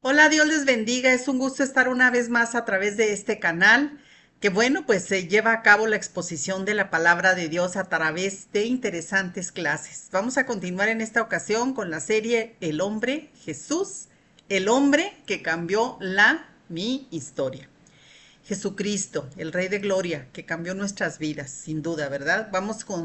Hola, Dios les bendiga. Es un gusto estar una vez más a través de este canal, que bueno, pues se lleva a cabo la exposición de la palabra de Dios a través de interesantes clases. Vamos a continuar en esta ocasión con la serie El hombre Jesús, el hombre que cambió mi historia. Jesucristo, el Rey de Gloria, que cambió nuestras vidas, sin duda, ¿verdad?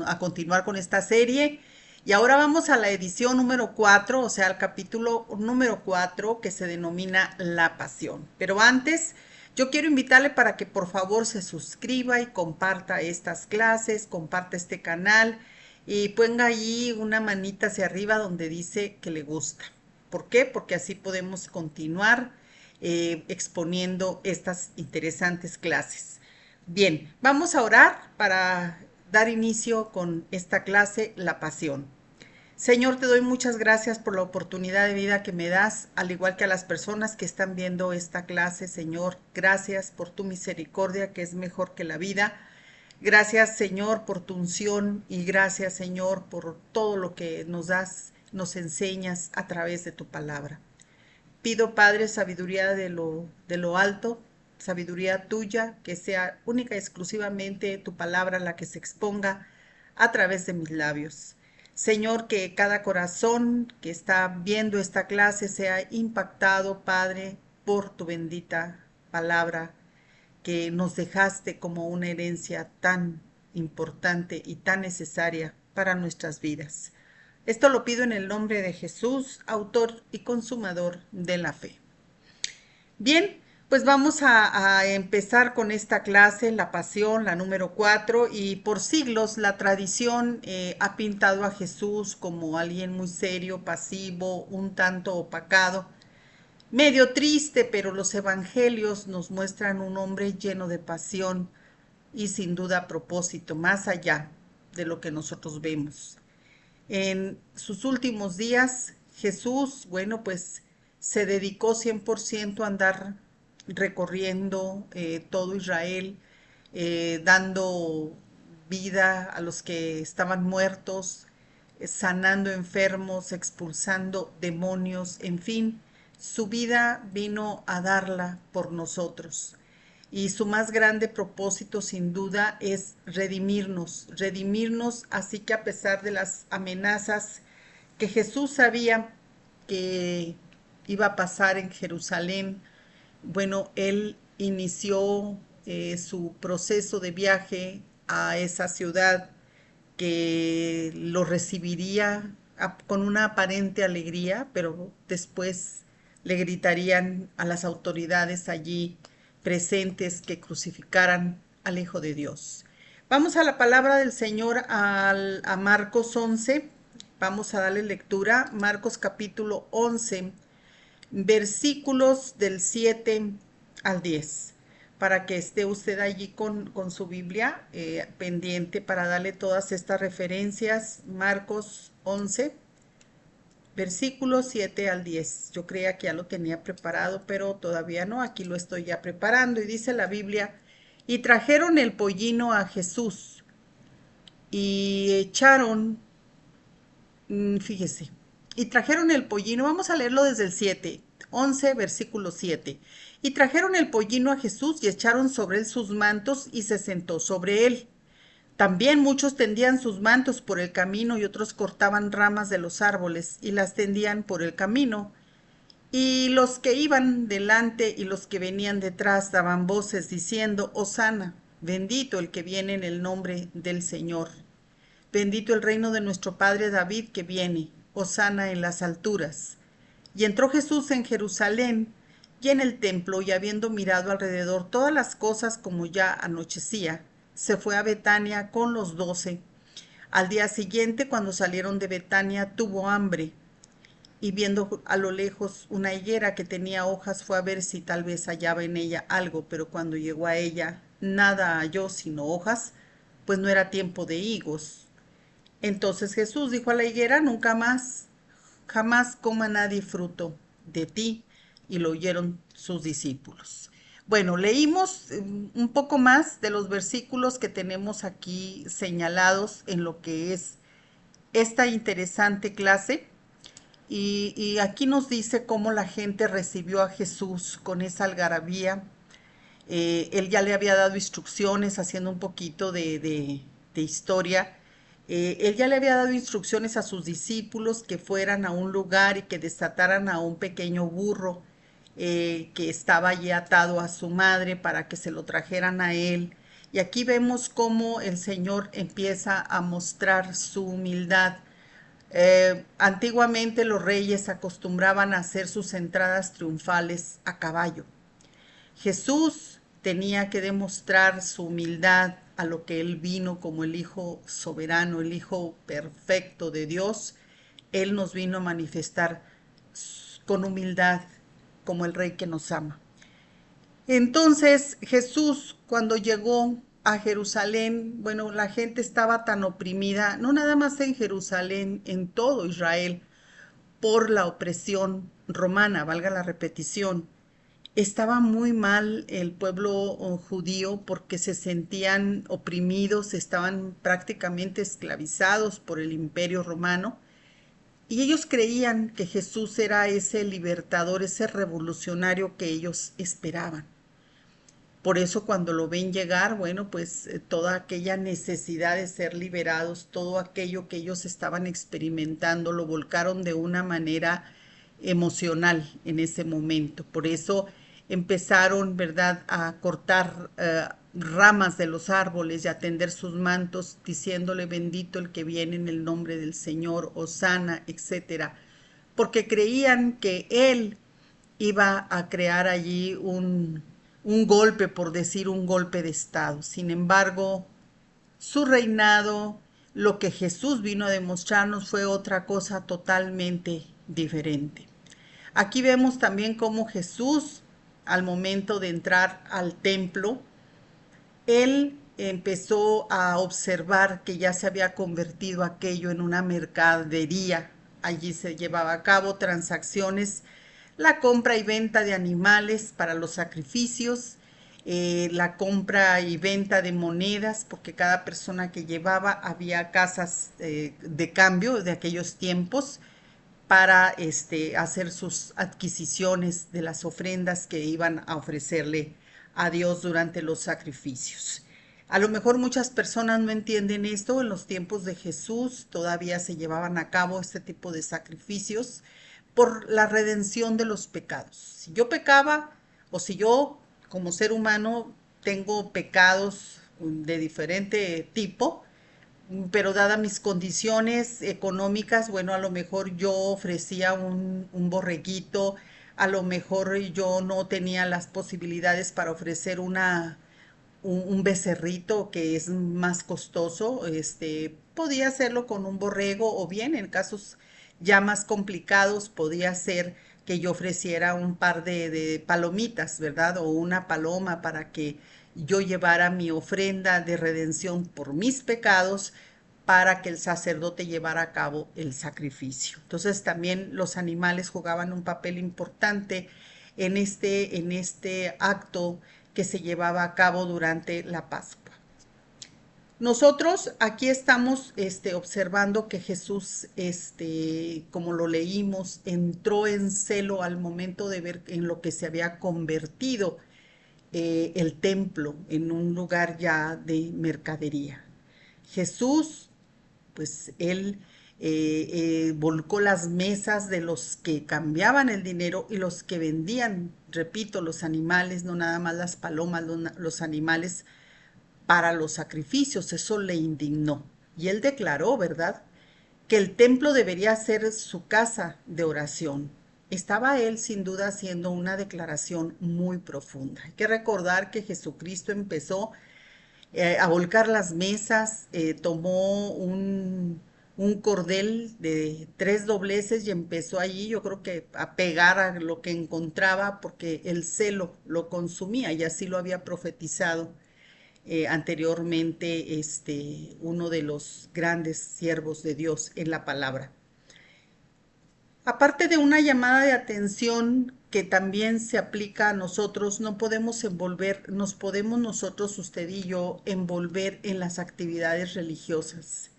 A continuar con esta serie y ahora vamos a la edición número 4, o sea, al capítulo número 4 que se denomina La Pasión. Pero antes, yo quiero invitarle para que por favor se suscriba y comparta estas clases, comparta este canal y ponga allí una manita hacia arriba donde dice que le gusta. ¿Por qué? Porque así podemos continuar exponiendo estas interesantes clases. Bien, vamos a orar para dar inicio con esta clase, la pasión. Señor, te doy muchas gracias por la oportunidad de vida que me das, al igual que a las personas que están viendo esta clase, Señor. Gracias por tu misericordia, que es mejor que la vida. Gracias, Señor, por tu unción y gracias, Señor, por todo lo que nos das, nos enseñas a través de tu palabra. Pido, Padre, sabiduría de lo alto, sabiduría tuya, que sea única y exclusivamente tu palabra la que se exponga a través de mis labios. Señor, que cada corazón que está viendo esta clase sea impactado, Padre, por tu bendita palabra que nos dejaste como una herencia tan importante y tan necesaria para nuestras vidas. Esto lo pido en el nombre de Jesús, autor y consumador de la fe. Bien, pues vamos a empezar con esta clase, la pasión, la número 4, y por siglos la tradición ha pintado a Jesús como alguien muy serio, pasivo, un tanto opacado, medio triste, pero los evangelios nos muestran un hombre lleno de pasión y sin duda propósito, más allá de lo que nosotros vemos. En sus últimos días, Jesús, bueno, pues se dedicó 100% a andar recorriendo todo Israel, dando vida a los que estaban muertos, sanando enfermos, expulsando demonios, en fin, su vida vino a darla por nosotros. Y su más grande propósito, sin duda, es redimirnos, así que a pesar de las amenazas que Jesús sabía que iba a pasar en Jerusalén, bueno, él inició su proceso de viaje a esa ciudad que lo recibiría con una aparente alegría, pero después le gritarían a las autoridades allí presentes que crucificaran al Hijo de Dios. Vamos a la palabra del Señor a Marcos 11. Vamos a darle lectura. Marcos capítulo 11, versículos del 7 al 10, para que esté usted allí con su Biblia pendiente para darle todas estas referencias. Marcos 11, versículos 7 al 10. Yo creía que ya lo tenía preparado, pero todavía no. Aquí lo estoy ya preparando y dice la Biblia, y trajeron el pollino a Jesús y echaron, fíjese, y trajeron el pollino, vamos a leerlo desde el 7, 11, versículo 7. Y trajeron el pollino a Jesús y echaron sobre él sus mantos y se sentó sobre él. También muchos tendían sus mantos por el camino y otros cortaban ramas de los árboles y las tendían por el camino. Y los que iban delante y los que venían detrás daban voces diciendo, Hosana, bendito el que viene en el nombre del Señor. Bendito el reino de nuestro Padre David que viene, hosana en las alturas. Y entró Jesús en Jerusalén y en el templo, y habiendo mirado alrededor todas las cosas como ya anochecía, se fue a Betania con los 12. Al día siguiente, cuando salieron de Betania, tuvo hambre, y viendo a lo lejos una higuera que tenía hojas, fue a ver si tal vez hallaba en ella algo, pero cuando llegó a ella, nada halló sino hojas, pues no era tiempo de higos. Entonces Jesús dijo a la higuera, nunca más, jamás coma nadie fruto de ti. Y lo oyeron sus discípulos. Bueno, leímos un poco más de los versículos que tenemos aquí señalados en lo que es esta interesante clase. Y aquí nos dice cómo la gente recibió a Jesús con esa algarabía. Él ya le había dado instrucciones, haciendo un poquito de historia. Él ya le había dado instrucciones a sus discípulos que fueran a un lugar y que desataran a un pequeño burro que estaba allí atado a su madre para que se lo trajeran a él. Y aquí vemos cómo el Señor empieza a mostrar su humildad. Antiguamente los reyes acostumbraban a hacer sus entradas triunfales a caballo. Jesús tenía que demostrar su humildad a lo que él vino como el Hijo soberano, el Hijo perfecto de Dios. Él nos vino a manifestar con humildad como el Rey que nos ama. Entonces Jesús, cuando llegó a Jerusalén, bueno, la gente estaba tan oprimida, no nada más en Jerusalén, en todo Israel, por la opresión romana, valga la repetición. Estaba muy mal el pueblo judío porque se sentían oprimidos, estaban prácticamente esclavizados por el imperio romano y ellos creían que Jesús era ese libertador, ese revolucionario que ellos esperaban. Por eso cuando lo ven llegar, bueno, pues toda aquella necesidad de ser liberados, todo aquello que ellos estaban experimentando, lo volcaron de una manera emocional en ese momento. Por eso empezaron, ¿verdad?, a cortar ramas de los árboles y a tender sus mantos, diciéndole bendito el que viene en el nombre del Señor, Hosana, etcétera, porque creían que Él iba a crear allí un golpe, por decir un golpe de Estado. Sin embargo, su reinado, lo que Jesús vino a demostrarnos fue otra cosa totalmente diferente. Aquí vemos también cómo Jesús, al momento de entrar al templo, él empezó a observar que ya se había convertido aquello en una mercadería. Allí se llevaba a cabo transacciones, la compra y venta de animales para los sacrificios, la compra y venta de monedas, porque cada persona que llevaba, había casas de cambio de aquellos tiempos para hacer sus adquisiciones de las ofrendas que iban a ofrecerle a Dios durante los sacrificios. A lo mejor muchas personas no entienden esto. En los tiempos de Jesús todavía se llevaban a cabo este tipo de sacrificios por la redención de los pecados. Si yo pecaba, o si yo como ser humano tengo pecados de diferente tipo, pero dadas mis condiciones económicas, bueno, a lo mejor yo ofrecía un borreguito, a lo mejor yo no tenía las posibilidades para ofrecer un becerrito que es más costoso, podía hacerlo con un borrego, o bien en casos ya más complicados podía ser que yo ofreciera un par de palomitas, ¿verdad? O una paloma para que yo llevara mi ofrenda de redención por mis pecados para que el sacerdote llevara a cabo el sacrificio. Entonces también los animales jugaban un papel importante en este acto que se llevaba a cabo durante la Pascua. Nosotros aquí estamos observando que Jesús, como lo leímos, entró en celo al momento de ver en lo que se había convertido el templo en un lugar ya de mercadería. Jesús, pues él volcó las mesas de los que cambiaban el dinero y los que vendían, repito, los animales, no nada más las palomas, los animales para los sacrificios. Eso le indignó. Y él declaró, ¿verdad?, que el templo debería ser su casa de oración. Estaba él sin duda haciendo una declaración muy profunda. Hay que recordar que Jesucristo empezó a volcar las mesas, tomó un cordel de 3 dobleces y empezó allí, yo creo que a pegar a lo que encontraba, porque el celo lo consumía y así lo había profetizado anteriormente uno de los grandes siervos de Dios en la palabra. Aparte de una llamada de atención que también se aplica a nosotros, no podemos nos podemos nosotros, usted y yo, envolver en las actividades religiosas.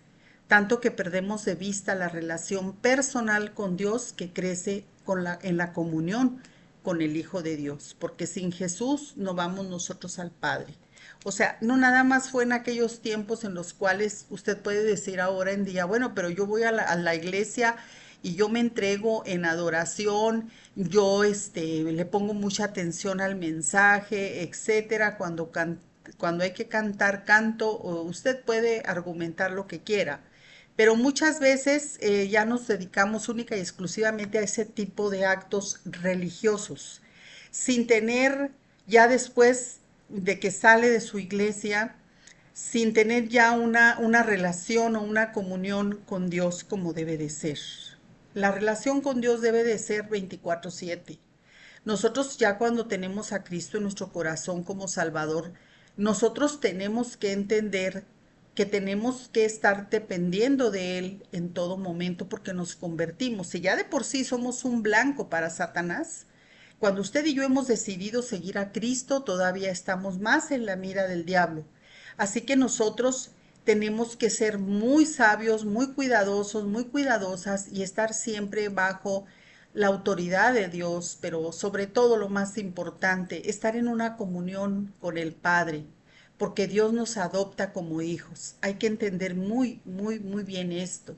tanto que perdemos de vista la relación personal con Dios que crece en la comunión con el Hijo de Dios, porque sin Jesús no vamos nosotros al Padre. O sea, no nada más fue en aquellos tiempos en los cuales usted puede decir ahora en día, bueno, pero yo voy a la iglesia y yo me entrego en adoración, yo le pongo mucha atención al mensaje, etcétera, cuando hay que cantar, canto, o usted puede argumentar lo que quiera, pero muchas veces ya nos dedicamos única y exclusivamente a ese tipo de actos religiosos, sin tener ya después de que sale de su iglesia, sin tener ya una relación o una comunión con Dios como debe de ser. La relación con Dios debe de ser 24/7. Nosotros ya cuando tenemos a Cristo en nuestro corazón como Salvador, nosotros tenemos que entender que tenemos que estar dependiendo de Él en todo momento porque nos convertimos. Si ya de por sí somos un blanco para Satanás, cuando usted y yo hemos decidido seguir a Cristo, todavía estamos más en la mira del diablo. Así que nosotros tenemos que ser muy sabios, muy cuidadosos, muy cuidadosas y estar siempre bajo la autoridad de Dios, pero sobre todo lo más importante, estar en una comunión con el Padre, porque Dios nos adopta como hijos. Hay que entender muy, muy, muy bien esto.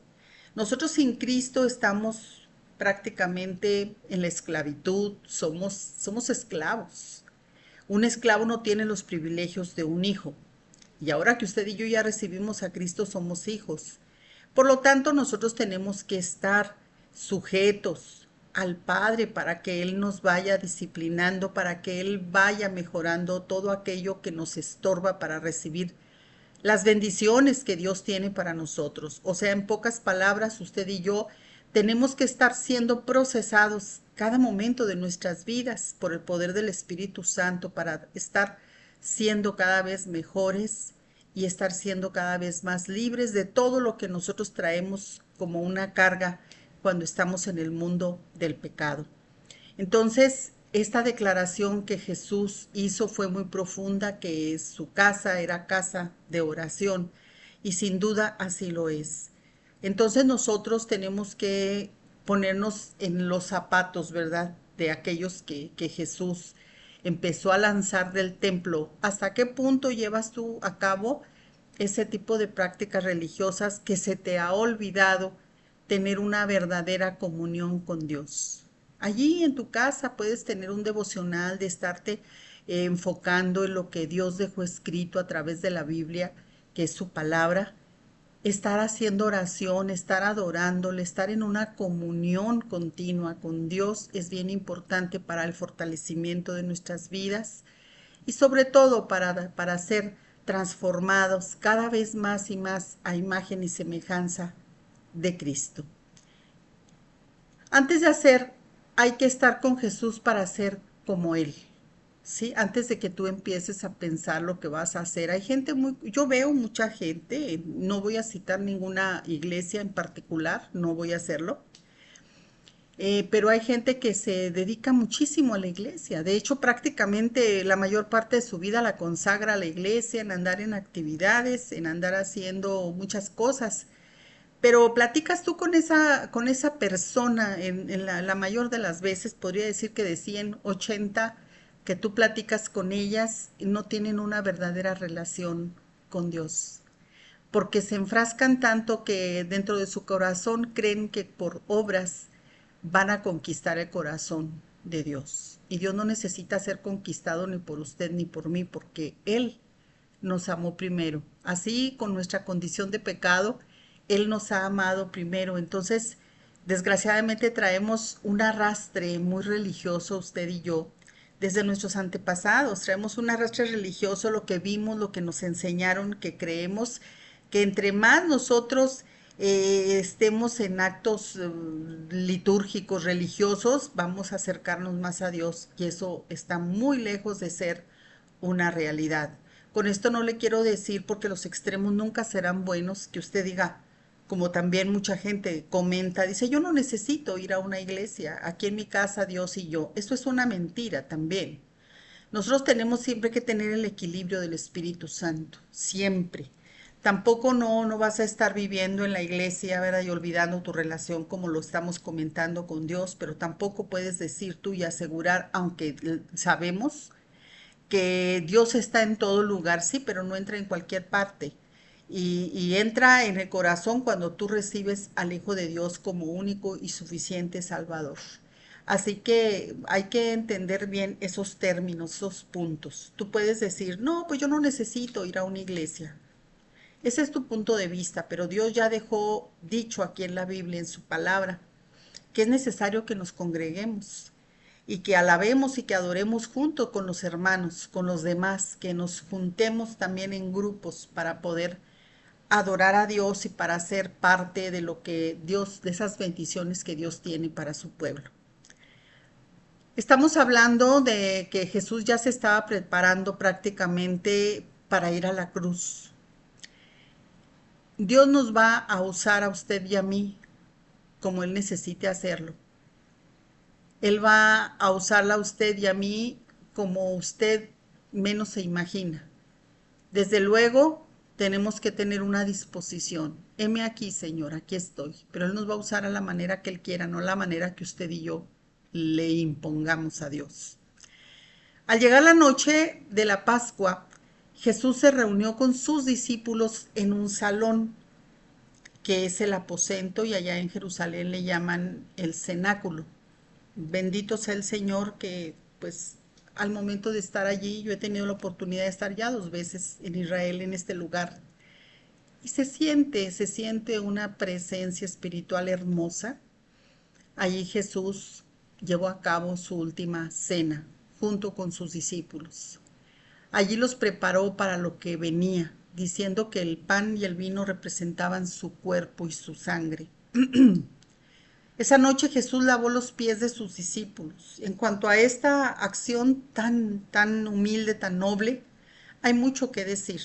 Nosotros sin Cristo estamos prácticamente en la esclavitud, somos esclavos. Un esclavo no tiene los privilegios de un hijo. Y ahora que usted y yo ya recibimos a Cristo, somos hijos. Por lo tanto, nosotros tenemos que estar sujetos al Padre para que Él nos vaya disciplinando, para que Él vaya mejorando todo aquello que nos estorba para recibir las bendiciones que Dios tiene para nosotros. O sea, en pocas palabras, usted y yo tenemos que estar siendo procesados cada momento de nuestras vidas por el poder del Espíritu Santo para estar siendo cada vez mejores y estar siendo cada vez más libres de todo lo que nosotros traemos como una carga cuando estamos en el mundo del pecado. Entonces, esta declaración que Jesús hizo fue muy profunda, que su casa era casa de oración, y sin duda así lo es. Entonces nosotros tenemos que ponernos en los zapatos, ¿verdad? De aquellos que Jesús empezó a lanzar del templo. ¿Hasta qué punto llevas tú a cabo ese tipo de prácticas religiosas que se te ha olvidado tener una verdadera comunión con Dios? Allí en tu casa puedes tener un devocional de estarte enfocando en lo que Dios dejó escrito a través de la Biblia, que es su palabra, estar haciendo oración, estar adorándole, estar en una comunión continua con Dios es bien importante para el fortalecimiento de nuestras vidas y sobre todo para ser transformados cada vez más y más a imagen y semejanza de Cristo. Antes de hacer, hay que estar con Jesús para ser como Él. ¿Sí? Antes de que tú empieces a pensar lo que vas a hacer. Hay gente yo veo mucha gente, no voy a citar ninguna iglesia en particular, no voy a hacerlo, pero hay gente que se dedica muchísimo a la iglesia. De hecho, prácticamente la mayor parte de su vida la consagra a la iglesia, en andar en actividades, en andar haciendo muchas cosas. Pero platicas tú con esa persona, en la mayor de las veces, podría decir que de 100, 80 que tú platicas con ellas, no tienen una verdadera relación con Dios, porque se enfrascan tanto que dentro de su corazón creen que por obras van a conquistar el corazón de Dios. Y Dios no necesita ser conquistado ni por usted ni por mí, porque Él nos amó primero. Así, con nuestra condición de pecado, Él nos ha amado primero. Entonces, desgraciadamente traemos un arrastre muy religioso, usted y yo, desde nuestros antepasados. Traemos un arrastre religioso, lo que vimos, lo que nos enseñaron, que creemos que entre más nosotros estemos en actos litúrgicos, religiosos, vamos a acercarnos más a Dios. Y eso está muy lejos de ser una realidad. Con esto no le quiero decir, porque los extremos nunca serán buenos, que usted diga, como también mucha gente comenta, dice, yo no necesito ir a una iglesia, aquí en mi casa Dios y yo. Esto es una mentira también. Nosotros tenemos siempre que tener el equilibrio del Espíritu Santo, siempre. Tampoco no vas a estar viviendo en la iglesia, ¿verdad? Y olvidando tu relación como lo estamos comentando con Dios, pero tampoco puedes decir tú y asegurar, aunque sabemos que Dios está en todo lugar, sí, pero no entra en cualquier parte. Y entra en el corazón cuando tú recibes al Hijo de Dios como único y suficiente Salvador. Así que hay que entender bien esos términos, esos puntos. Tú puedes decir, no, pues yo no necesito ir a una iglesia. Ese es tu punto de vista, pero Dios ya dejó dicho aquí en la Biblia, en su palabra, que es necesario que nos congreguemos y que alabemos y que adoremos junto con los hermanos, con los demás, que nos juntemos también en grupos para poder adorar a Dios y para ser parte de lo que Dios, de esas bendiciones que Dios tiene para su pueblo. Estamos hablando de que Jesús ya se estaba preparando prácticamente para ir a la cruz. Dios nos va a usar a usted y a mí como Él necesite hacerlo. Él va a usarla a usted y a mí como usted menos se imagina. Desde luego, tenemos que tener una disposición. Heme aquí, Señor, aquí estoy. Pero Él nos va a usar a la manera que Él quiera, no a la manera que usted y yo le impongamos a Dios. Al llegar la noche de la Pascua, Jesús se reunió con sus discípulos en un salón que es el aposento, y allá en Jerusalén le llaman el cenáculo. Bendito sea el Señor que pues al momento de estar allí, yo he tenido la oportunidad de estar ya 2 veces en Israel, en este lugar, y se siente una presencia espiritual hermosa. Allí Jesús llevó a cabo su última cena junto con sus discípulos. Allí los preparó para lo que venía, diciendo que el pan y el vino representaban su cuerpo y su sangre. Esa noche Jesús lavó los pies de sus discípulos. En cuanto a esta acción tan humilde, tan noble, hay mucho que decir,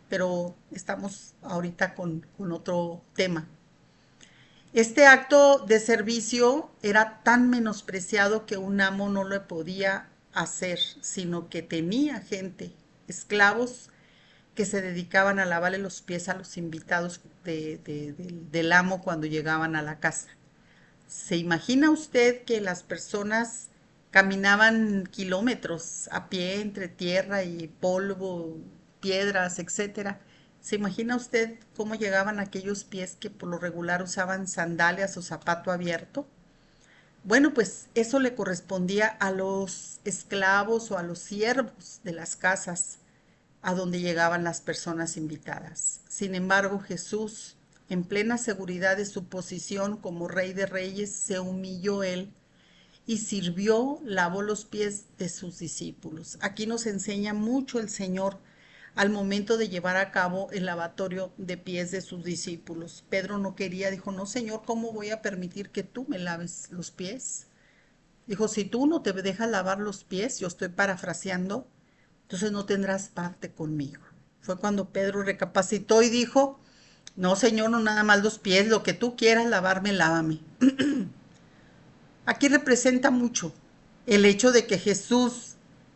pero estamos ahorita con otro tema. Este acto de servicio era tan menospreciado que un amo no lo podía hacer, sino que tenía gente, esclavos, que se dedicaban a lavarle los pies a los invitados del amo cuando llegaban a la casa. ¿Se imagina usted que las personas caminaban kilómetros a pie entre tierra y polvo, piedras, etcétera? ¿Se imagina usted cómo llegaban aquellos pies que por lo regular usaban sandalias o zapato abierto? Bueno, pues eso le correspondía a los esclavos o a los siervos de las casas a donde llegaban las personas invitadas. Sin embargo, Jesús, en plena seguridad de su posición como Rey de Reyes, se humilló él y sirvió, lavó los pies de sus discípulos. Aquí nos enseña mucho el Señor al momento de llevar a cabo el lavatorio de pies de sus discípulos. Pedro no quería, dijo, no, Señor, ¿cómo voy a permitir que tú me laves los pies? Dijo, si tú no te dejas lavar los pies, yo estoy parafraseando, entonces no tendrás parte conmigo. Fue cuando Pedro recapacitó y dijo, no, Señor, no nada más los pies, lo que tú quieras lavarme, lávame. Aquí representa mucho el hecho de que Jesús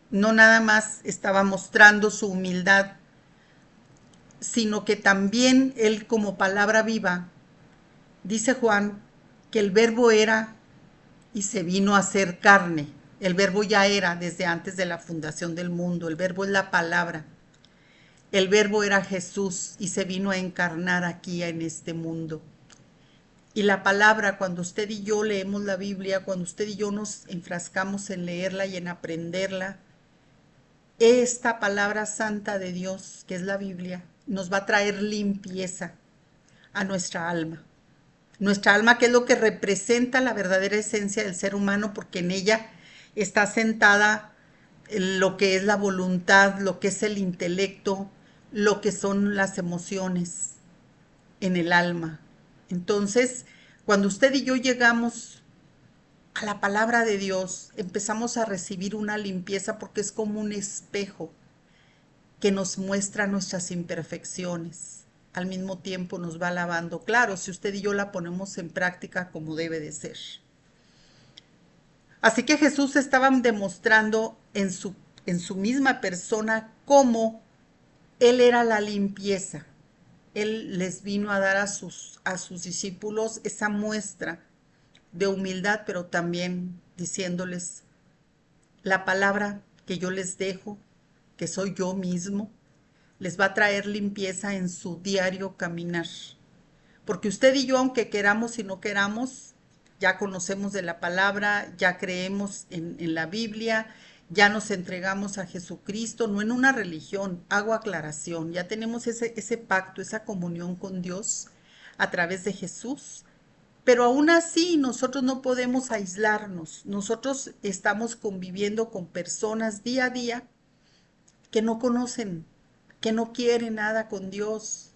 no nada más estaba mostrando su humildad, sino que también él como palabra viva, dice Juan, que el verbo era y se vino a hacer carne. El verbo ya era desde antes de la fundación del mundo, el verbo es la palabra. El verbo era Jesús y se vino a encarnar aquí en este mundo. Y la palabra, cuando usted y yo leemos la Biblia, cuando usted y yo nos enfrascamos en leerla y en aprenderla, esta palabra santa de Dios, que es la Biblia, nos va a traer limpieza a nuestra alma. Nuestra alma, que es lo que representa la verdadera esencia del ser humano, porque en ella está sentada lo que es la voluntad, lo que es el intelecto, lo que son las emociones en el alma. Entonces, cuando usted y yo llegamos a la palabra de Dios, empezamos a recibir una limpieza porque es como un espejo que nos muestra nuestras imperfecciones. Al mismo tiempo nos va lavando. Claro, si usted y yo la ponemos en práctica como debe de ser. Así que Jesús estaba demostrando en su misma persona cómo Él era la limpieza. Él les vino a dar a sus discípulos esa muestra de humildad, pero también diciéndoles la palabra que yo les dejo, que soy yo mismo, les va a traer limpieza en su diario caminar. Porque usted y yo, aunque queramos y no queramos, ya conocemos de la palabra, ya creemos en la Biblia, ya nos entregamos a Jesucristo, no en una religión, hago aclaración, ya tenemos ese pacto, esa comunión con Dios a través de Jesús. Pero aún así nosotros no podemos aislarnos, nosotros estamos conviviendo con personas día a día que no conocen, que no quieren nada con Dios,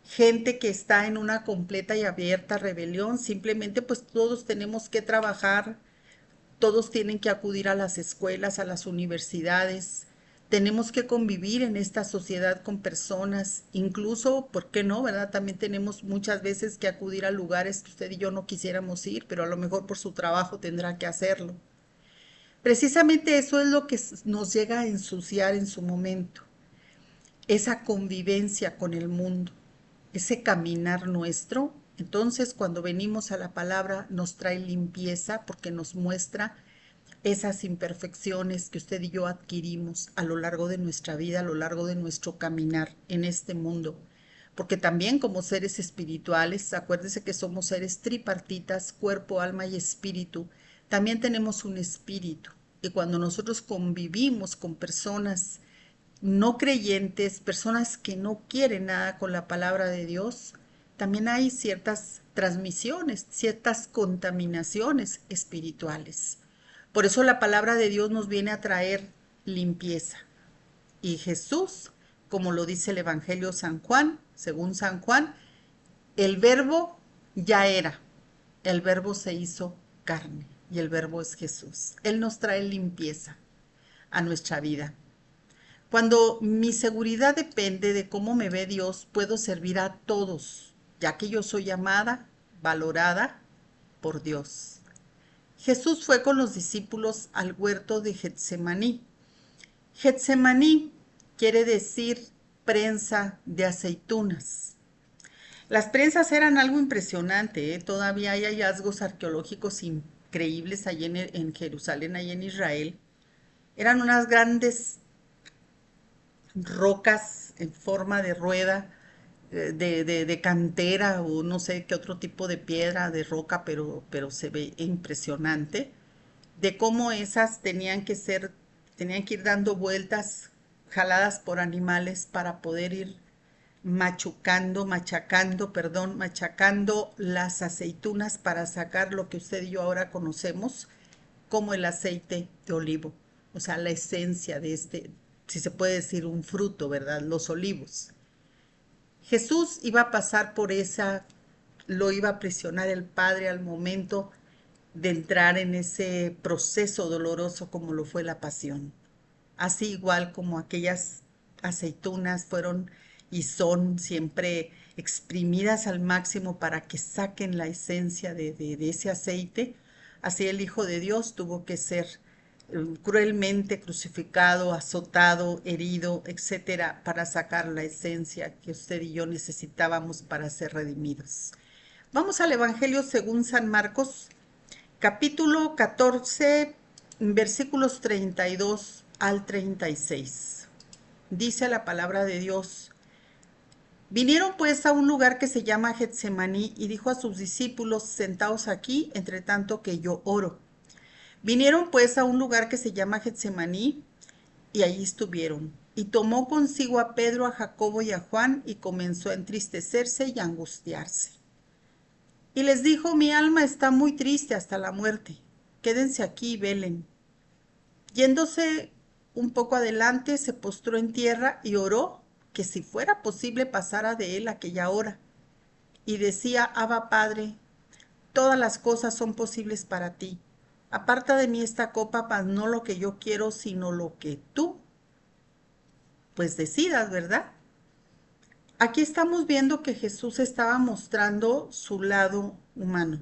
gente que está en una completa y abierta rebelión. Simplemente pues todos tenemos que trabajar, todos tienen que acudir a las escuelas, a las universidades, tenemos que convivir en esta sociedad con personas, incluso, ¿por qué no, verdad? También tenemos muchas veces que acudir a lugares que usted y yo no quisiéramos ir, pero a lo mejor por su trabajo tendrá que hacerlo. Precisamente eso es lo que nos llega a ensuciar en su momento, esa convivencia con el mundo, ese caminar nuestro. Entonces, cuando venimos a la palabra, nos trae limpieza porque nos muestra esas imperfecciones que usted y yo adquirimos a lo largo de nuestra vida, a lo largo de nuestro caminar en este mundo. Porque también como seres espirituales, acuérdese que somos seres tripartitas, cuerpo, alma y espíritu, también tenemos un espíritu. Y cuando nosotros convivimos con personas no creyentes, personas que no quieren nada con la palabra de Dios, también hay ciertas transmisiones, ciertas contaminaciones espirituales. Por eso la palabra de Dios nos viene a traer limpieza. Y Jesús, como lo dice el Evangelio San Juan, según San Juan, el verbo ya era, el verbo se hizo carne y el verbo es Jesús. Él nos trae limpieza a nuestra vida. Cuando mi seguridad depende de cómo me ve Dios, puedo servir a todos, ya que yo soy amada, valorada por Dios. Jesús fue con los discípulos al huerto de Getsemaní. Getsemaní quiere decir prensa de aceitunas. Las prensas eran algo impresionante, ¿eh? Todavía hay hallazgos arqueológicos increíbles allí en Jerusalén, allí en Israel. Eran unas grandes rocas en forma de rueda, de cantera o no sé qué otro tipo de piedra, de roca, pero se ve impresionante, de cómo esas tenían que ir dando vueltas jaladas por animales para poder ir machacando las aceitunas para sacar lo que usted y yo ahora conocemos como el aceite de olivo, o sea, la esencia de este, si se puede decir un fruto, ¿verdad? Los olivos. Jesús iba a pasar por esa, lo iba a presionar el Padre al momento de entrar en ese proceso doloroso como lo fue la pasión. Así igual como aquellas aceitunas fueron y son siempre exprimidas al máximo para que saquen la esencia de ese aceite, así el Hijo de Dios tuvo que ser cruelmente crucificado, azotado, herido, etcétera, para sacar la esencia que usted y yo necesitábamos para ser redimidos. Vamos al Evangelio según San Marcos, capítulo 14, versículos 32 al 36. Dice la palabra de Dios: vinieron pues a un lugar que se llama Getsemaní y dijo a sus discípulos: sentaos aquí, entre tanto que yo oro. Vinieron pues a un lugar que se llama Getsemaní y allí estuvieron. Y tomó consigo a Pedro, a Jacobo y a Juan y comenzó a entristecerse y a angustiarse. Y les dijo: mi alma está muy triste hasta la muerte. Quédense aquí y velen. Yéndose un poco adelante, se postró en tierra y oró que si fuera posible pasara de él aquella hora. Y decía: Abba, Padre, todas las cosas son posibles para ti. Aparta de mí esta copa, mas no lo que yo quiero, sino lo que tú, pues decidas, ¿verdad? Aquí estamos viendo que Jesús estaba mostrando su lado humano.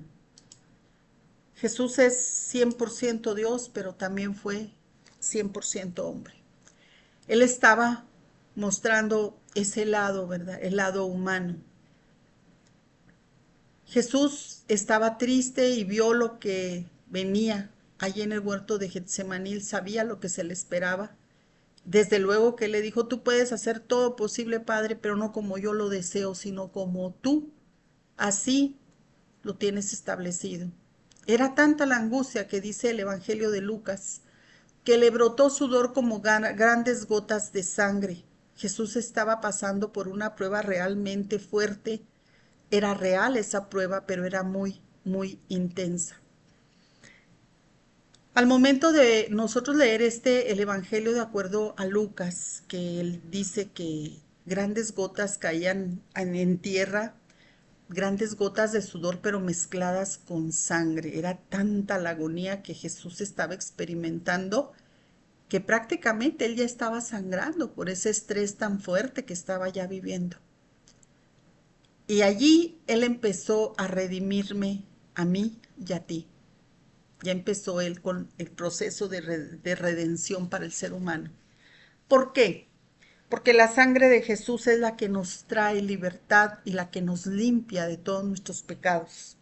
Jesús es 100% Dios, pero también fue 100% hombre. Él estaba mostrando ese lado, ¿verdad? El lado humano. Jesús estaba triste y vio lo que venía allí en el huerto de Getsemaní, sabía lo que se le esperaba. Desde luego que le dijo, tú puedes hacer todo posible, Padre, pero no como yo lo deseo, sino como tú así lo tienes establecido. Era tanta la angustia que dice el Evangelio de Lucas, que le brotó sudor como grandes gotas de sangre. Jesús estaba pasando por una prueba realmente fuerte. Era real esa prueba, pero era muy, muy intensa. Al momento de nosotros leer el Evangelio de acuerdo a Lucas, que él dice que grandes gotas caían en tierra, grandes gotas de sudor, pero mezcladas con sangre. Era tanta la agonía que Jesús estaba experimentando que prácticamente él ya estaba sangrando por ese estrés tan fuerte que estaba ya viviendo. Y allí él empezó a redimirme a mí y a ti. Ya empezó él con el proceso de redención para el ser humano. ¿Por qué? Porque la sangre de Jesús es la que nos trae libertad y la que nos limpia de todos nuestros pecados.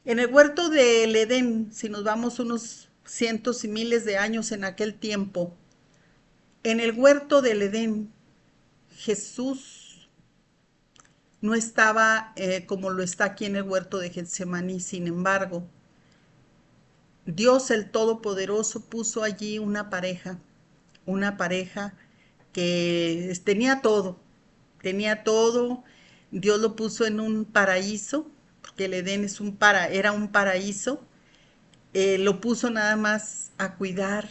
En el huerto del Edén, si nos vamos unos cientos y miles de años en aquel tiempo, en el huerto del Edén, Jesús no estaba como lo está aquí en el huerto de Getsemaní. Sin embargo, Dios el Todopoderoso puso allí una pareja que tenía todo. Dios lo puso en un paraíso, porque el Edén era un paraíso. Lo puso nada más a cuidar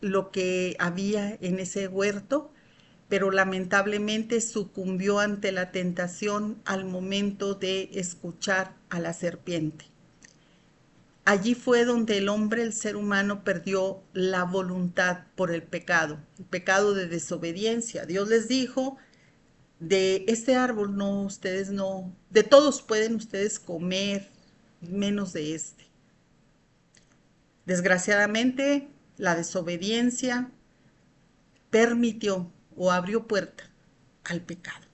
lo que había en ese huerto, pero lamentablemente sucumbió ante la tentación al momento de escuchar a la serpiente. Allí fue donde el hombre, el ser humano, perdió la voluntad por el pecado de desobediencia. Dios les dijo, de este árbol no, de todos pueden ustedes comer, menos de este. Desgraciadamente, la desobediencia permitió o abrió puerta al pecado.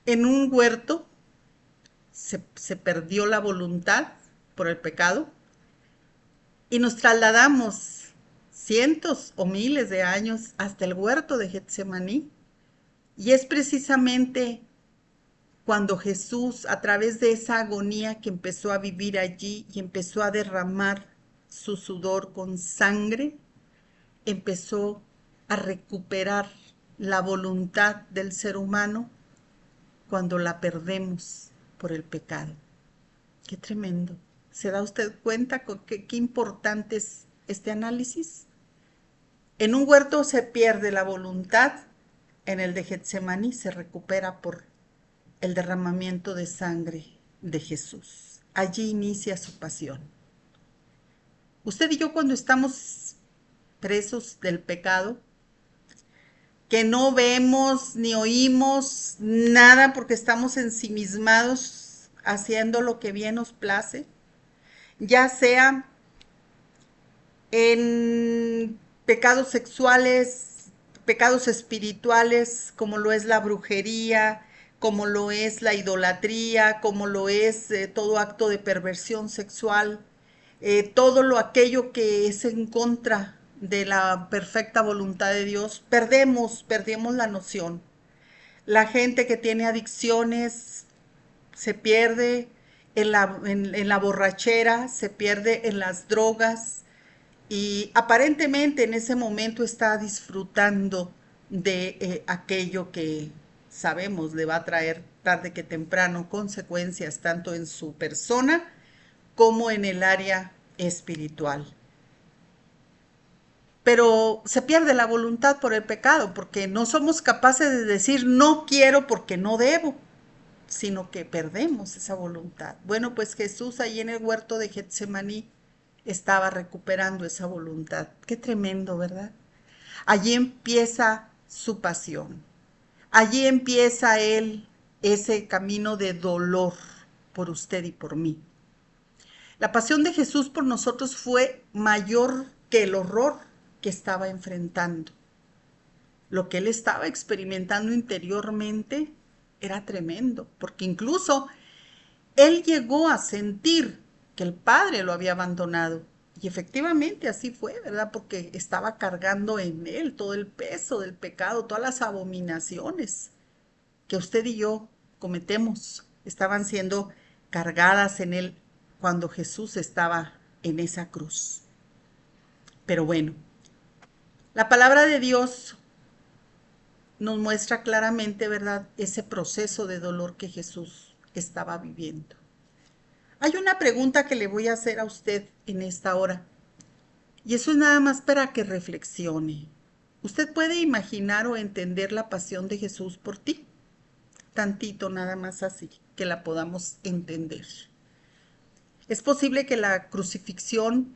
En un huerto se perdió la voluntad por el pecado y nos trasladamos cientos o miles de años hasta el huerto de Getsemaní. Y es precisamente cuando Jesús, a través de esa agonía que empezó a vivir allí y empezó a derramar su sudor con sangre, empezó a recuperar la voluntad del ser humano cuando la perdemos por el pecado. Qué tremendo. ¿Se da usted cuenta qué importante es este análisis? En un huerto se pierde la voluntad, en el de Getsemaní se recupera por el derramamiento de sangre de Jesús. Allí inicia su pasión. Usted y yo, cuando estamos presos del pecado, que no vemos ni oímos nada porque estamos ensimismados haciendo lo que bien nos place, ya sea en pecados sexuales, pecados espirituales, como lo es la brujería, como lo es la idolatría, como lo es todo acto de perversión sexual, todo aquello que es en contra de la perfecta voluntad de Dios, perdemos la noción. La gente que tiene adicciones se pierde en la borrachera, se pierde en las drogas, y aparentemente en ese momento está disfrutando de aquello que sabemos le va a traer tarde que temprano consecuencias tanto en su persona como en el área espiritual. Pero se pierde la voluntad por el pecado, porque no somos capaces de decir no quiero porque no debo, sino que perdemos esa voluntad. Bueno, pues Jesús ahí en el huerto de Getsemaní estaba recuperando esa voluntad. Qué tremendo, ¿verdad? Allí empieza su pasión. Allí empieza él ese camino de dolor por usted y por mí. La pasión de Jesús por nosotros fue mayor que el horror que estaba enfrentando. Lo que él estaba experimentando interiormente era tremendo, porque incluso él llegó a sentir que el padre lo había abandonado. Y efectivamente así fue, ¿verdad? Porque estaba cargando en él todo el peso del pecado, todas las abominaciones que usted y yo cometemos, estaban siendo cargadas en él cuando Jesús estaba en esa cruz. Pero bueno, la palabra de Dios nos muestra claramente, ¿verdad?, ese proceso de dolor que Jesús estaba viviendo. Hay una pregunta que le voy a hacer a usted en esta hora, y eso es nada más para que reflexione. ¿Usted puede imaginar o entender la pasión de Jesús por ti? Tantito, nada más así, que la podamos entender. Es posible que la crucifixión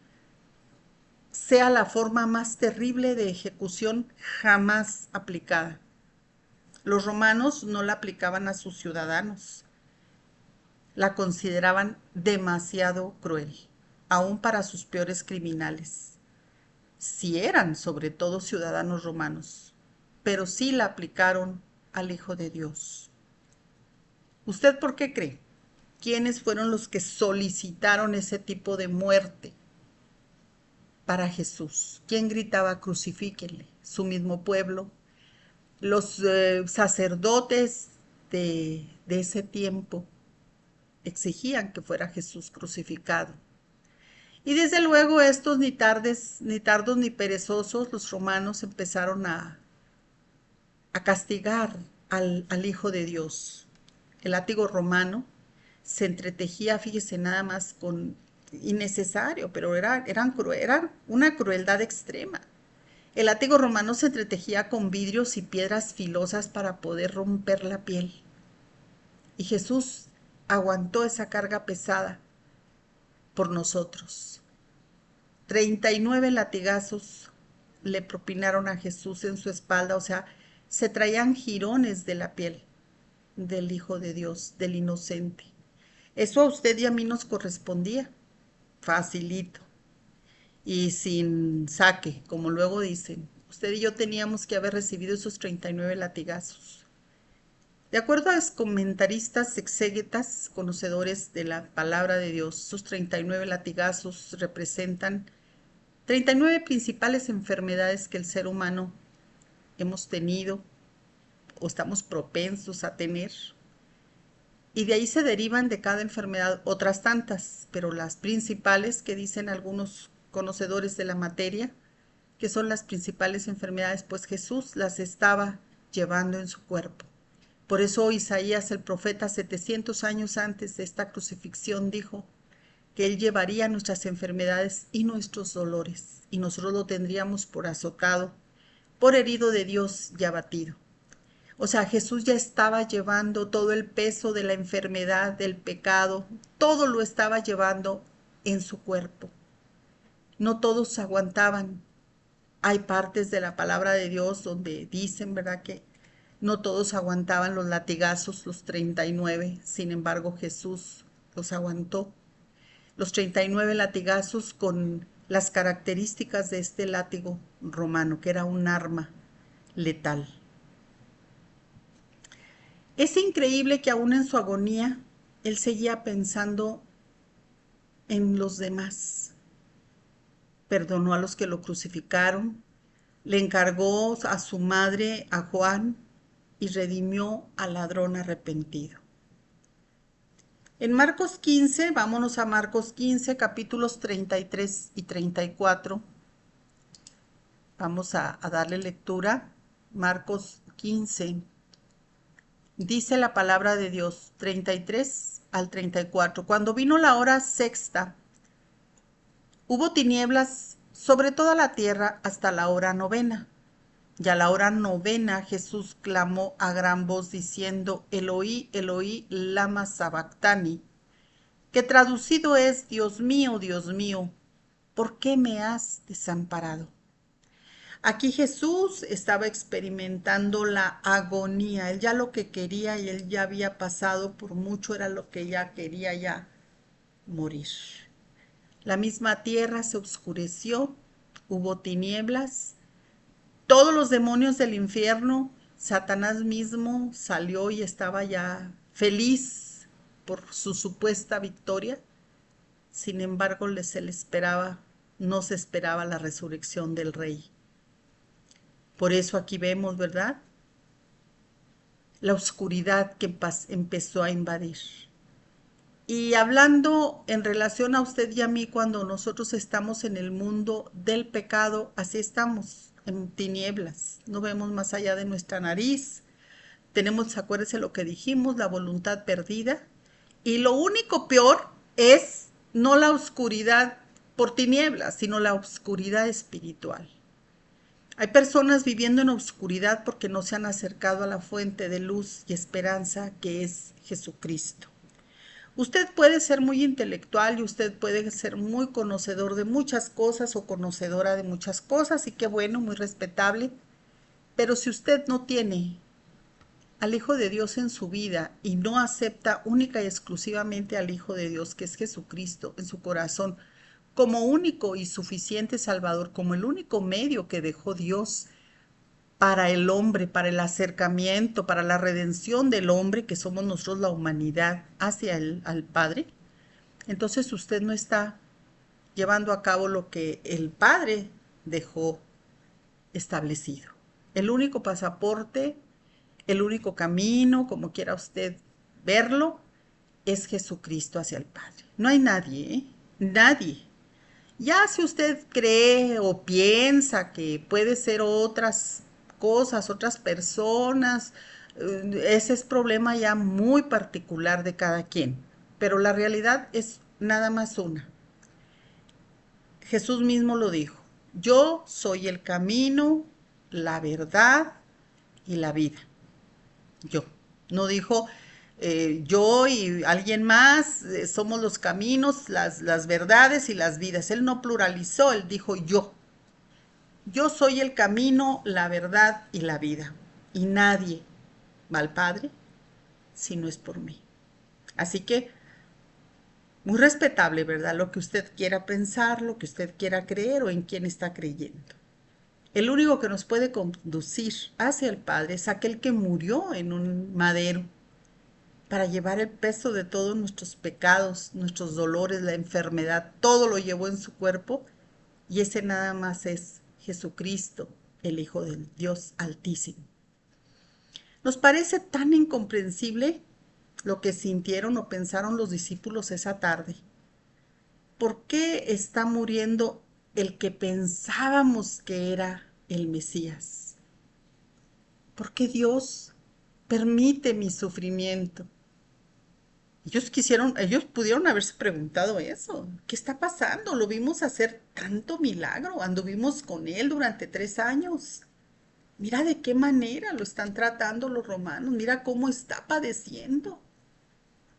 sea la forma más terrible de ejecución jamás aplicada. Los romanos no la aplicaban a sus ciudadanos, la consideraban demasiado cruel, aún para sus peores criminales, si eran sobre todo ciudadanos romanos, pero sí la aplicaron al Hijo de Dios. ¿Usted por qué cree? ¿Quiénes fueron los que solicitaron ese tipo de muerte para Jesús? ¿Quién gritaba crucifíquenle? Su mismo pueblo, los sacerdotes de ese tiempo exigían que fuera Jesús crucificado. Y desde luego estos ni tardos ni perezosos, los romanos empezaron a castigar al Hijo de Dios. El látigo romano se entretejía, fíjese, nada más con innecesario, pero era una crueldad extrema. El látigo romano se entretejía con vidrios y piedras filosas para poder romper la piel. Y Jesús aguantó esa carga pesada por nosotros. 39 latigazos le propinaron a Jesús en su espalda, o sea, se traían jirones de la piel del Hijo de Dios, del inocente. Eso a usted y a mí nos correspondía, facilito, y sin saque, como luego dicen. Usted y yo teníamos que haber recibido esos 39 latigazos. De acuerdo a los comentaristas exégetas, conocedores de la palabra de Dios, esos 39 latigazos representan 39 principales enfermedades que el ser humano hemos tenido o estamos propensos a tener. Y de ahí se derivan de cada enfermedad otras tantas, pero las principales que dicen algunos conocedores de la materia, que son las principales enfermedades, pues Jesús las estaba llevando en su cuerpo. Por eso Isaías, el profeta, 700 años antes de esta crucifixión, dijo que él llevaría nuestras enfermedades y nuestros dolores, y nosotros lo tendríamos por azotado, por herido de Dios y abatido. O sea, Jesús ya estaba llevando todo el peso de la enfermedad, del pecado, todo lo estaba llevando en su cuerpo. No todos aguantaban. Hay partes de la palabra de Dios donde dicen, ¿verdad?, que no todos aguantaban los latigazos, los 39. Sin embargo, Jesús los aguantó. Los 39 latigazos con las características de este látigo romano, que era un arma letal. Es increíble que aún en su agonía, él seguía pensando en los demás. Perdonó a los que lo crucificaron, le encargó a su madre, a Juan, y redimió al ladrón arrepentido. En Marcos 15, vámonos a Marcos 15, capítulos 33 y 34. Vamos a darle lectura. Marcos 15. Dice la palabra de Dios, 33 al 34. Cuando vino la hora sexta, hubo tinieblas sobre toda la tierra hasta la hora novena. Y a la hora novena Jesús clamó a gran voz diciendo, Eloí, Eloí, lama sabactani, que traducido es, Dios mío, ¿por qué me has desamparado? Aquí Jesús estaba experimentando la agonía. Él ya lo que quería y él ya había pasado por mucho, era lo que ya quería ya morir. La misma tierra se oscureció, hubo tinieblas, todos los demonios del infierno, Satanás mismo salió y estaba ya feliz por su supuesta victoria. Sin embargo, no se esperaba la resurrección del rey. Por eso aquí vemos, ¿verdad? La oscuridad que empezó a invadir. Y hablando en relación a usted y a mí, cuando nosotros estamos en el mundo del pecado, así estamos, en tinieblas. No vemos más allá de nuestra nariz. Tenemos, acuérdese lo que dijimos, la voluntad perdida. Y lo único peor es no la oscuridad por tinieblas, sino la oscuridad espiritual. Hay personas viviendo en oscuridad porque no se han acercado a la fuente de luz y esperanza que es Jesucristo. Usted puede ser muy intelectual y usted puede ser muy conocedor de muchas cosas o conocedora de muchas cosas, y qué bueno, muy respetable. Pero si usted no tiene al Hijo de Dios en su vida y no acepta única y exclusivamente al Hijo de Dios, que es Jesucristo, en su corazón, como único y suficiente Salvador, como el único medio que dejó Dios para el hombre, para el acercamiento, para la redención del hombre, que somos nosotros la humanidad, hacia al Padre, entonces usted no está llevando a cabo lo que el Padre dejó establecido. El único pasaporte, el único camino, como quiera usted verlo, es Jesucristo hacia el Padre. No hay nadie, ¿eh? Nadie. Ya si usted cree o piensa que puede ser otras cosas, otras personas, ese es problema ya muy particular de cada quien. Pero la realidad es nada más una. Jesús mismo lo dijo: yo soy el camino, la verdad y la vida. Yo. No dijo yo y alguien más, somos los caminos, las verdades y las vidas. Él no pluralizó, él dijo yo. Yo soy el camino, la verdad y la vida. Y nadie va al Padre si no es por mí. Así que, muy respetable, ¿verdad? Lo que usted quiera pensar, lo que usted quiera creer o en quién está creyendo. El único que nos puede conducir hacia el Padre es aquel que murió en un madero para llevar el peso de todos nuestros pecados, nuestros dolores, la enfermedad, todo lo llevó en su cuerpo, y ese nada más es Jesucristo, el Hijo del Dios Altísimo. Nos parece tan incomprensible lo que sintieron o pensaron los discípulos esa tarde. ¿Por qué está muriendo el que pensábamos que era el Mesías? ¿Por qué Dios permite mi sufrimiento? Ellos pudieron haberse preguntado eso. ¿Qué está pasando? Lo vimos hacer tanto milagro. Anduvimos con él durante 3 años. Mira de qué manera lo están tratando los romanos. Mira cómo está padeciendo.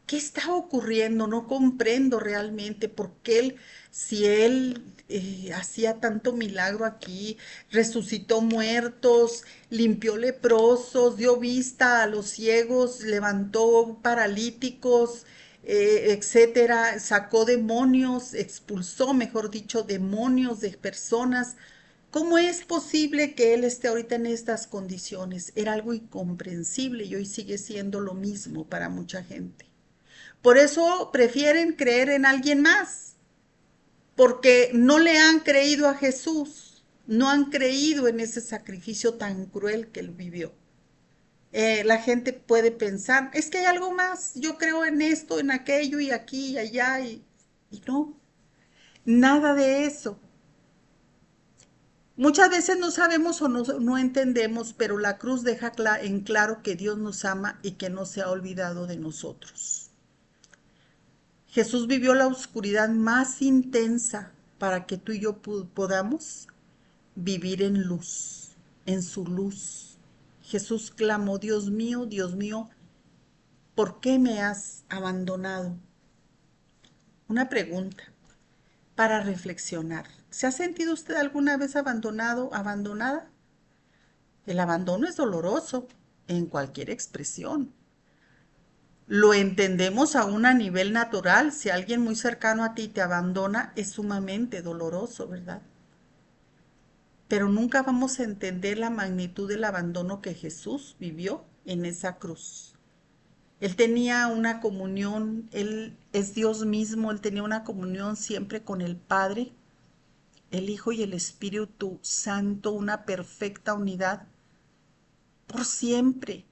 ¿Qué está ocurriendo? No comprendo realmente por qué si él hacía tanto milagro aquí, resucitó muertos, limpió leprosos, dio vista a los ciegos, levantó paralíticos, etcétera, sacó demonios, expulsó, mejor dicho, demonios de personas. ¿Cómo es posible que él esté ahorita en estas condiciones? Era algo incomprensible y hoy sigue siendo lo mismo para mucha gente. Por eso prefieren creer en alguien más, porque no le han creído a Jesús, no han creído en ese sacrificio tan cruel que él vivió. La gente puede pensar, es que hay algo más, yo creo en esto, en aquello y aquí y allá, y no, nada de eso. Muchas veces no sabemos o no entendemos, pero la cruz deja en claro que Dios nos ama y que no se ha olvidado de nosotros. Jesús vivió la oscuridad más intensa para que tú y yo podamos vivir en luz, en su luz. Jesús clamó: Dios mío, ¿por qué me has abandonado? Una pregunta para reflexionar. ¿Se ha sentido usted alguna vez abandonado, abandonada? El abandono es doloroso en cualquier expresión. Lo entendemos aún a nivel natural. Si alguien muy cercano a ti te abandona, es sumamente doloroso, ¿verdad? pero nunca vamos a entender la magnitud del abandono que Jesús vivió en esa cruz. Él tenía una comunión, Él es Dios mismo, Él tenía una comunión siempre con el Padre, el Hijo y el Espíritu Santo, una perfecta unidad por siempre.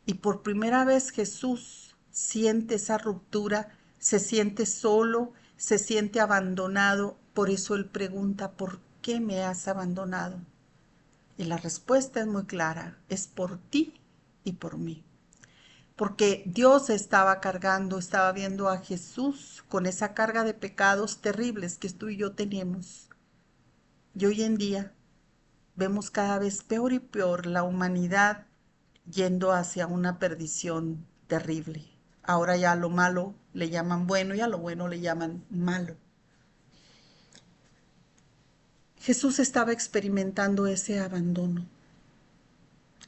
Y por primera vez Jesús siente esa ruptura, se siente solo, se siente abandonado. Por eso Él pregunta, ¿por qué me has abandonado? Y la respuesta es muy clara, es por ti y por mí. Porque Dios estaba cargando, estaba viendo a Jesús con esa carga de pecados terribles que tú y yo tenemos. Y hoy en día vemos cada vez peor y peor la humanidad yendo hacia una perdición terrible. Ahora ya a lo malo le llaman bueno y a lo bueno le llaman malo. Jesús estaba experimentando ese abandono.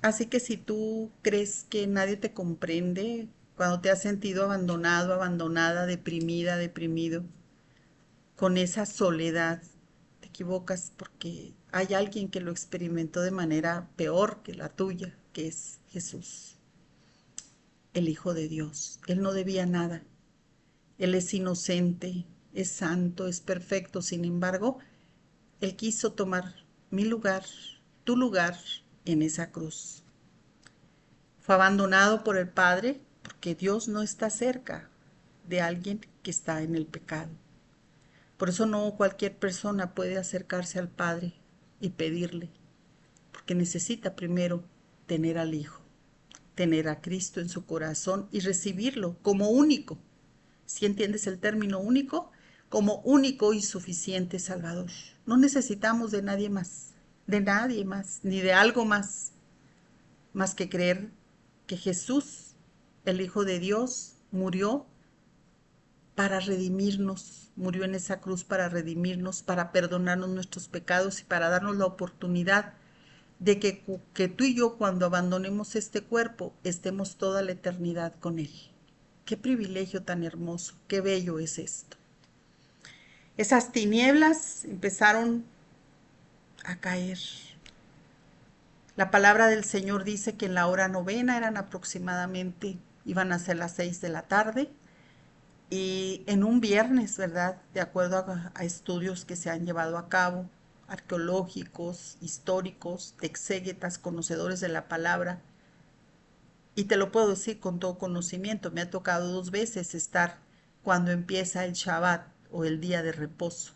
Así que si tú crees que nadie te comprende, cuando te has sentido abandonado, abandonada, deprimida, deprimido, con esa soledad, te equivocas porque hay alguien que lo experimentó de manera peor que la tuya, que es Jesús, el Hijo de Dios. Él no debía nada. Él es inocente, es santo, es perfecto. Sin embargo, Él quiso tomar mi lugar, tu lugar en esa cruz. Fue abandonado por el Padre porque Dios no está cerca de alguien que está en el pecado. Por eso no cualquier persona puede acercarse al Padre y pedirle, porque necesita primero tener al Hijo, tener a Cristo en su corazón y recibirlo como único. ¿Si entiendes el término único? Como único y suficiente Salvador. No necesitamos de nadie más, ni de algo más que creer que Jesús, el Hijo de Dios, murió para redimirnos, murió en esa cruz para redimirnos, para perdonarnos nuestros pecados y para darnos la oportunidad de que tú y yo cuando abandonemos este cuerpo estemos toda la eternidad con Él. Qué privilegio tan hermoso, qué bello es esto. Esas tinieblas empezaron a caer. La palabra del Señor dice que en la hora novena eran aproximadamente, iban a ser las 6 de la tarde, y en un viernes, ¿verdad? De acuerdo a estudios que se han llevado a cabo, arqueológicos, históricos, exégetas, conocedores de la palabra, y te lo puedo decir con todo conocimiento, me ha tocado 2 veces estar cuando empieza el Shabbat o el día de reposo.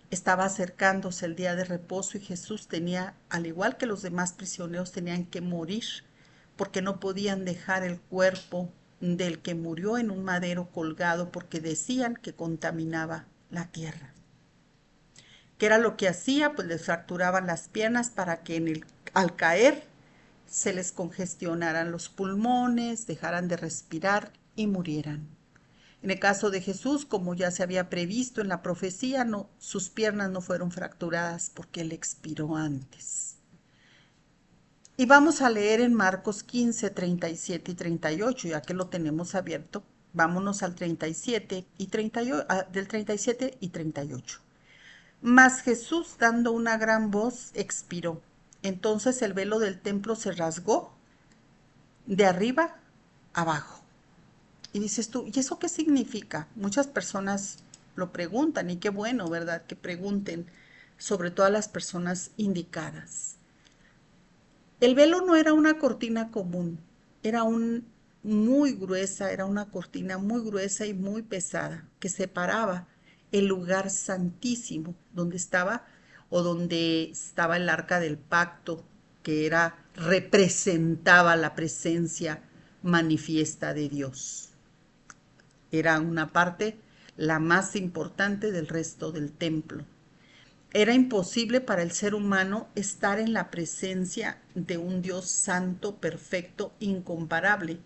Estaba acercándose el día de reposo y Jesús tenía, al igual que los demás prisioneros, tenían que morir porque no podían dejar el cuerpo del que murió en un madero colgado porque decían que contaminaba la tierra. ¿Qué era lo que hacía? Pues les fracturaban las piernas para que al caer se les congestionaran los pulmones, dejaran de respirar y murieran. En el caso de Jesús, como ya se había previsto en la profecía, sus piernas no fueron fracturadas porque él expiró antes. Y vamos a leer en Marcos 15, 37 y 38, ya que lo tenemos abierto. Vámonos al 37 y 38, del 37 y 38. Mas Jesús, dando una gran voz, expiró. Entonces el velo del templo se rasgó de arriba abajo. Y dices tú, ¿y eso qué significa? Muchas personas lo preguntan y qué bueno, ¿verdad? Que pregunten, sobre todo a las personas indicadas. El velo no era una cortina común, era era una cortina muy gruesa y muy pesada que separaba el lugar santísimo donde estaba el arca del pacto, que representaba la presencia manifiesta de Dios. Era una parte la más importante del resto del templo. Era imposible para el ser humano estar en la presencia de un Dios santo, perfecto, incomparable.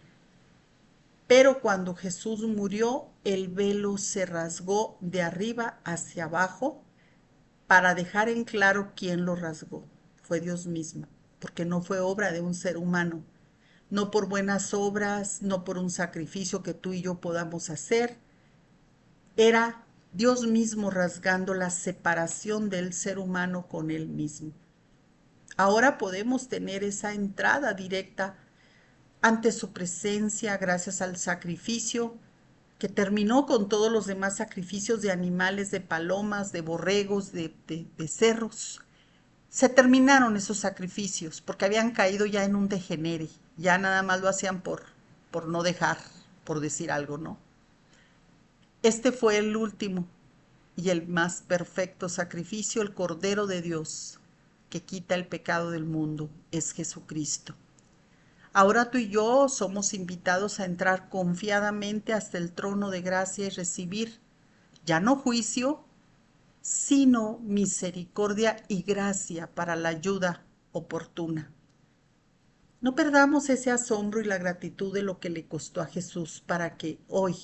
Pero cuando Jesús murió, el velo se rasgó de arriba hacia abajo para dejar en claro quién lo rasgó. Fue Dios mismo, porque no fue obra de un ser humano. No por buenas obras, no por un sacrificio que tú y yo podamos hacer. Era Dios mismo rasgando la separación del ser humano con él mismo. Ahora podemos tener esa entrada directa ante su presencia gracias al sacrificio que terminó con todos los demás sacrificios de animales, de palomas, de borregos, de becerros. Se terminaron esos sacrificios porque habían caído ya en un degenere, ya nada más lo hacían por no dejar, por decir algo, ¿no? Este fue el último y el más perfecto sacrificio, el Cordero de Dios, que quita el pecado del mundo, es Jesucristo. Ahora tú y yo somos invitados a entrar confiadamente hasta el trono de gracia y recibir, ya no juicio, sino misericordia y gracia para la ayuda oportuna. No perdamos ese asombro y la gratitud de lo que le costó a Jesús para que hoy,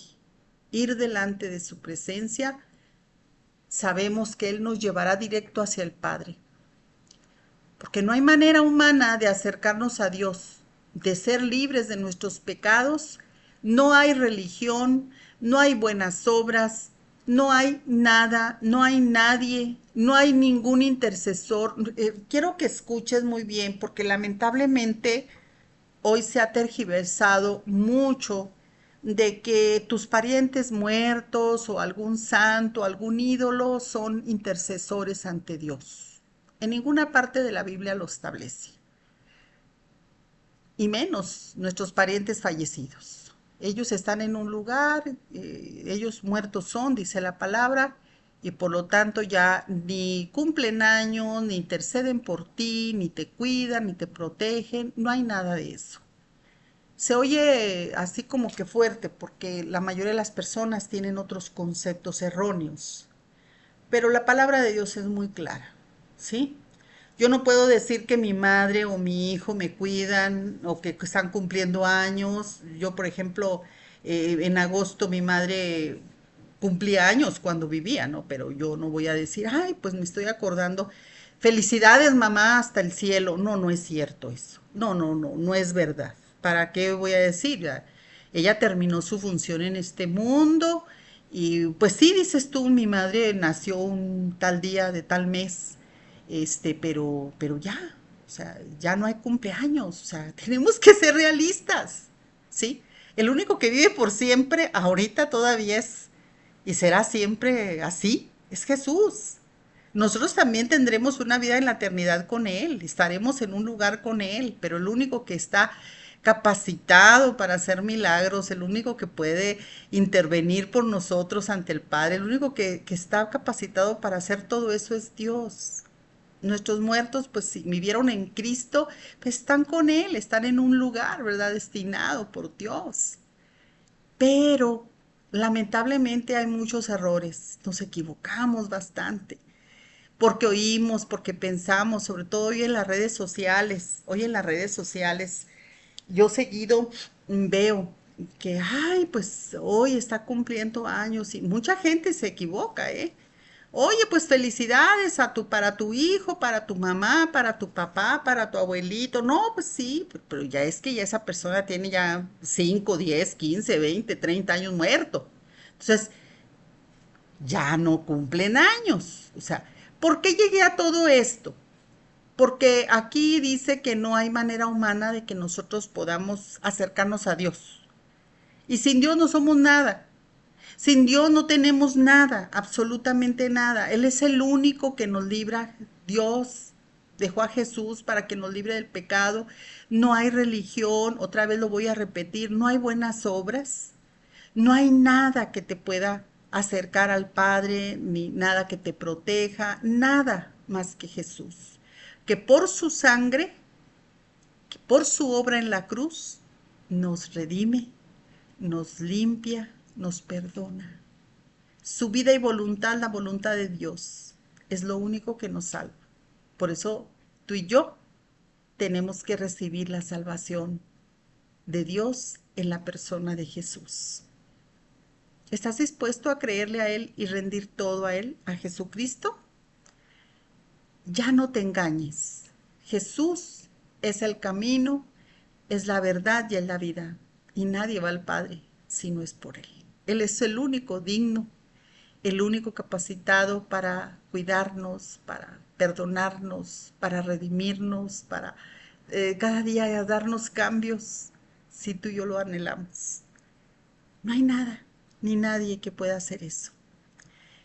ir delante de su presencia, sabemos que Él nos llevará directo hacia el Padre. Porque no hay manera humana de acercarnos a Dios, de ser libres de nuestros pecados. No hay religión, no hay buenas obras, no hay nada, no hay nadie, no hay ningún intercesor. Quiero que escuches muy bien, porque lamentablemente hoy se ha tergiversado mucho de que tus parientes muertos o algún santo, algún ídolo son intercesores ante Dios. En ninguna parte de la Biblia lo establece. Y menos nuestros parientes fallecidos. Ellos están en un lugar, ellos muertos son, dice la palabra, y por lo tanto ya ni cumplen años, ni interceden por ti, ni te cuidan, ni te protegen, no hay nada de eso. Se oye así como que fuerte porque la mayoría de las personas tienen otros conceptos erróneos, pero la palabra de Dios es muy clara, ¿sí? Yo no puedo decir que mi madre o mi hijo me cuidan o que están cumpliendo años. Yo, por ejemplo, en agosto mi madre cumplía años cuando vivía, ¿no? Pero yo no voy a decir, ay, pues me estoy acordando. Felicidades, mamá, hasta el cielo. No, no es cierto eso. No, no, no, no es verdad. ¿Para qué voy a decir? Ella terminó su función en este mundo y pues sí, dices tú, mi madre nació un tal día de tal mes, pero ya, o sea, ya no hay cumpleaños, o sea, tenemos que ser realistas, ¿sí? El único que vive por siempre, ahorita todavía es, y será siempre así, es Jesús. Nosotros también tendremos una vida en la eternidad con Él, estaremos en un lugar con Él, pero el único que está capacitado para hacer milagros, el único que puede intervenir por nosotros ante el Padre, el único que está capacitado para hacer todo eso es Dios. Nuestros muertos, pues si vivieron en Cristo, pues están con Él, están en un lugar, ¿verdad? Destinado por Dios. Pero lamentablemente hay muchos errores, nos equivocamos bastante porque oímos, porque pensamos, sobre todo hoy en las redes sociales, yo seguido veo que, ay, pues hoy está cumpliendo años y mucha gente se equivoca, ¿eh? Oye, pues felicidades para tu hijo, para tu mamá, para tu papá, para tu abuelito. No, pues sí, pero ya es que ya esa persona tiene ya 5, 10, 15, 20, 30 años muerto. Entonces, ya no cumplen años. O sea, ¿por qué llegué a todo esto? Porque aquí dice que no hay manera humana de que nosotros podamos acercarnos a Dios. Y sin Dios no somos nada. Sin Dios no tenemos nada, absolutamente nada. Él es el único que nos libra. Dios dejó a Jesús para que nos libre del pecado. No hay religión, otra vez lo voy a repetir, no hay buenas obras. No hay nada que te pueda acercar al Padre, ni nada que te proteja, nada más que Jesús. Que por su sangre, que por su obra en la cruz, nos redime, nos limpia, nos perdona. Su vida y voluntad, la voluntad de Dios, es lo único que nos salva. Por eso tú y yo tenemos que recibir la salvación de Dios en la persona de Jesús. ¿Estás dispuesto a creerle a Él y rendir todo a Él, a Jesucristo? Ya no te engañes. Jesús es el camino, es la verdad y es la vida. Y nadie va al Padre si no es por Él. Él es el único digno. el único capacitado para cuidarnos, para perdonarnos, para redimirnos, para cada día darnos cambios, si tú y yo lo anhelamos. No hay nada ni nadie que pueda hacer eso.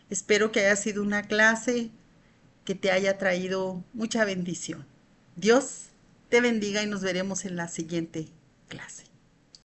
Espero que haya sido una clase que te haya traído mucha bendición. Dios te bendiga y nos veremos en la siguiente clase.